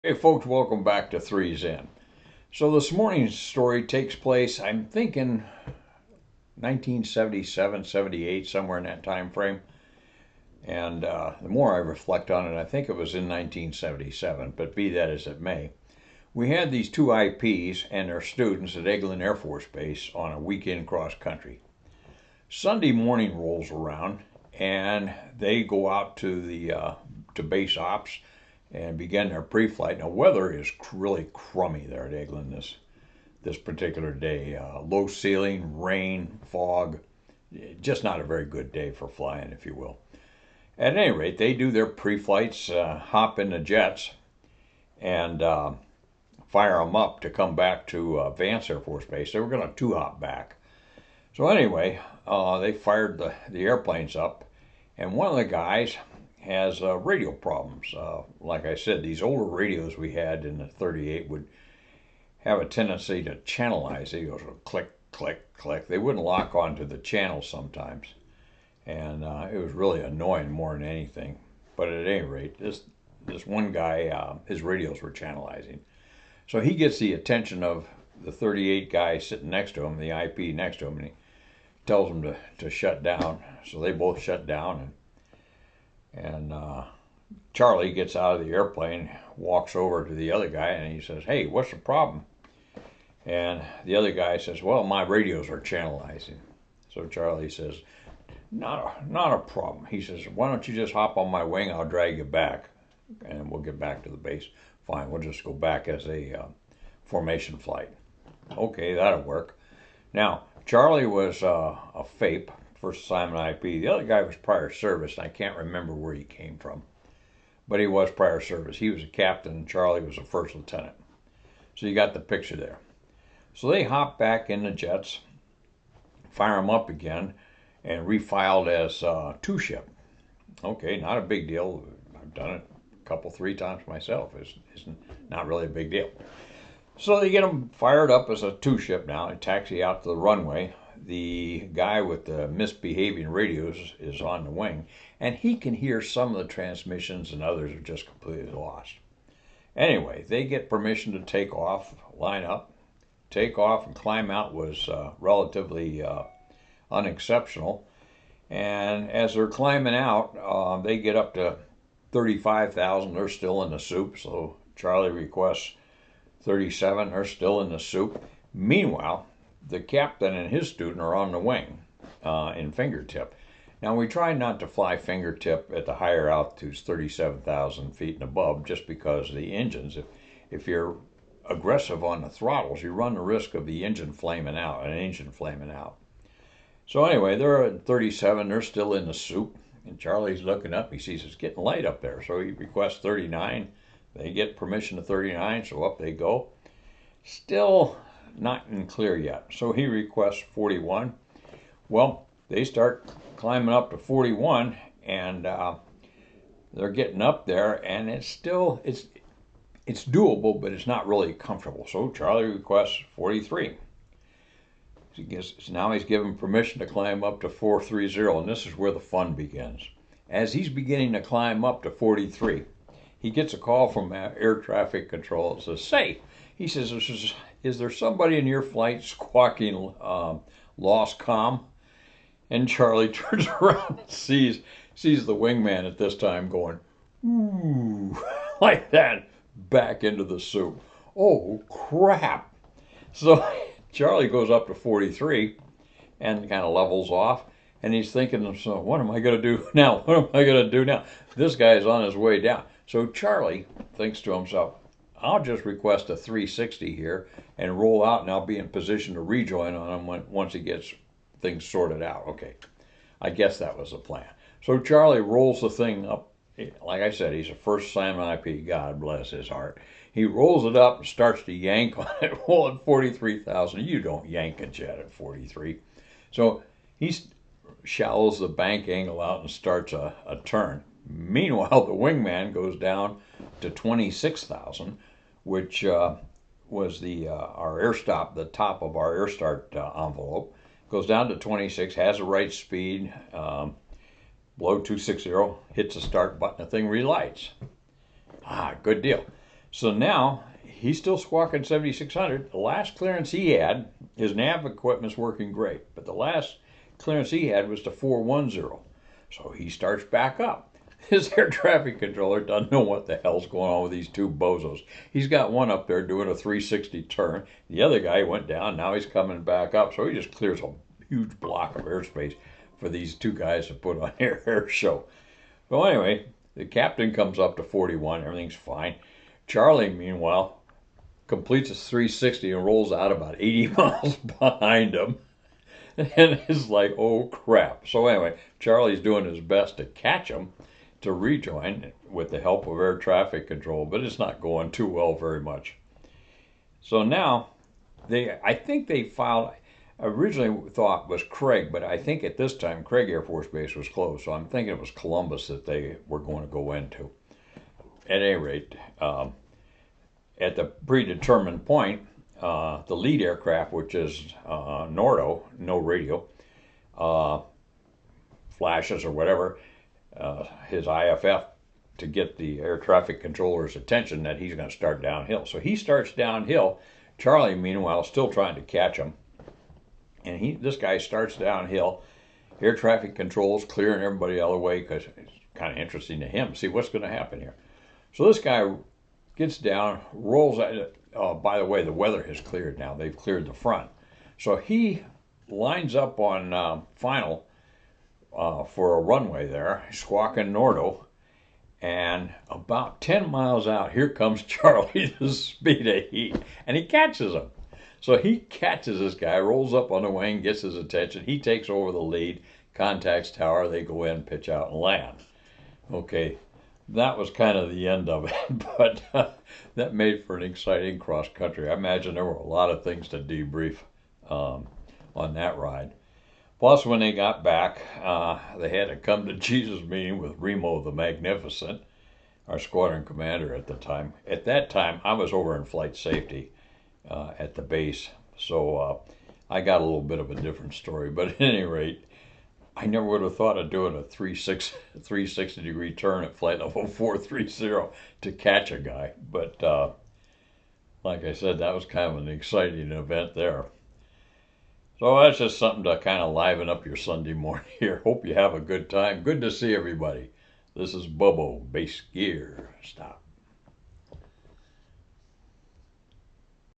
Hey folks, welcome back to Threes In. So this morning's story takes place, I'm thinking 1977, 78, somewhere in that time frame. And the more I reflect on it, I think it was in 1977, but be that as it may. We had these two IPs and their students at Eglin Air Force Base on a weekend cross country. Sunday morning rolls around and they go out to base ops and begin their pre-flight. Now, weather is really crummy there at Eglin this particular day. Low ceiling, rain, fog, just not a very good day for flying, if you will. At any rate, they do their pre-flights, hop in the jets, and fire them up to come back to Vance Air Force Base. They were going to two-hop back. So anyway, they fired the airplanes up, and one of the guys has radio problems. Like I said, these older radios we had in the 38 would have a tendency to channelize. They go click, click, click. They wouldn't lock onto the channel sometimes, and it was really annoying more than anything. But at any rate, this one guy, his radios were channelizing. So he gets the attention of the 38 guy sitting next to him, the IP next to him, and he tells them to shut down. So they both shut down, and Charlie gets out of the airplane, walks over to the other guy, and he says, "Hey, what's the problem?" And the other guy says, "Well, my radios are channelizing." So Charlie says, not a problem. He says, "Why don't you just hop on my wing? I'll drag you back, and we'll get back to the base. Fine, we'll just go back as a formation flight." Okay, that'll work. Now, Charlie was a FAPE, first assignment IP. The other guy was prior service, and I can't remember where he came from. But he was prior service. He was a captain, and Charlie was a first lieutenant. So you got the picture there. So they hop back in the jets, fire them up again, and refiled as two-ship. Okay, not a big deal. I've done it a couple, three times myself. It's not really a big deal. So they get them fired up as a two-ship now. They taxi out to the runway. The guy with the misbehaving radios is on the wing, and he can hear some of the transmissions, and others are just completely lost. Anyway, they get permission to take off, line up. Take off and climb out was relatively unexceptional. And as they're climbing out, they get up to 35,000. They're still in the soup, so Charlie requests 37, they're still in the soup. Meanwhile, the captain and his student are on the wing in fingertip. Now, we try not to fly fingertip at the higher altitudes, 37,000 feet and above, just because the engines, if you're aggressive on the throttles, you run the risk of the engine flaming out, an engine flaming out. So anyway, they're at 37, they're still in the soup, and Charlie's looking up, he sees it's getting light up there, so he requests 39. They get permission to 39, so up they go. Still not in clear yet, so he requests 41. Well, they start climbing up to 41, and they're getting up there, and it's doable, but it's not really comfortable. So Charlie requests 43. Now he's given permission to climb up to 430, and this is where the fun begins. As he's beginning to climb up to 43, he gets a call from air traffic control. It says, "Say," he says, "is there somebody in your flight squawking lost comm?" And Charlie turns around and sees the wingman at this time going, "Ooh," like that, back into the soup. Oh, crap. So Charlie goes up to 43 and kind of levels off. And he's thinking to himself, what am I going to do now? What am I going to do now? This guy is on his way down. So Charlie thinks to himself, I'll just request a 360 here and roll out, and I'll be in position to rejoin on him once he gets things sorted out. Okay, I guess that was the plan. So Charlie rolls the thing up. Like I said, he's a first assignment IP. God bless his heart. He rolls it up and starts to yank on it. Well, at 43,000, you don't yank a jet at 43. So he shallows the bank angle out and starts a turn. Meanwhile, the wingman goes down to 26,000, which was our air stop, the top of our air start envelope. Goes down to 26, has the right speed, below 260, hits the start button, the thing relights. Good deal. So now he's still squawking 7,600. The last clearance he had, his nav equipment's working great, but the last clearance he had was to 410. So he starts back up. His air traffic controller doesn't know what the hell's going on with these two bozos. He's got one up there doing a 360 turn. The other guy went down. Now he's coming back up. So he just clears a huge block of airspace for these two guys to put on their air show. So anyway, the captain comes up to 41. Everything's fine. Charlie, meanwhile, completes a 360 and rolls out about 80 miles behind him. And it's like, oh crap. So anyway, Charlie's doing his best to catch him, to rejoin with the help of air traffic control, but it's not going too well very much. So now, I think they filed, originally thought was Craig, but I think at this time Craig Air Force Base was closed, so I'm thinking it was Columbus that they were going to go into. At any rate, at the predetermined point, the lead aircraft, which is Nordo, no radio, flashes or whatever, his IFF to get the air traffic controller's attention that he's going to start downhill. So he starts downhill. Charlie, meanwhile, is still trying to catch him. And this guy starts downhill. Air traffic control's clearing everybody out of the way because it's kind of interesting to him. See what's going to happen here. So this guy gets down, rolls out. By the way, the weather has cleared now. They've cleared the front. So he lines up on final for a runway there, squawking Nordo, and about 10 miles out, here comes Charlie, the speed of heat, and he catches him. So he catches this guy, rolls up on the wing, gets his attention. He takes over the lead, contacts tower, they go in, pitch out, and land. Okay, that was kind of the end of it, but that made for an exciting cross country. I imagine there were a lot of things to debrief on that ride. Plus, when they got back, they had a come to Jesus meeting with Remo the Magnificent, our squadron commander at the time. At that time, I was over in flight safety at the base, so I got a little bit of a different story. But at any rate, I never would have thought of doing a 360-degree turn at flight level 430 to catch a guy. But like I said, that was kind of an exciting event there. So that's just something to kind of liven up your Sunday morning here. Hope you have a good time. Good to see everybody. This is Bubbo, Base Gear. Stop.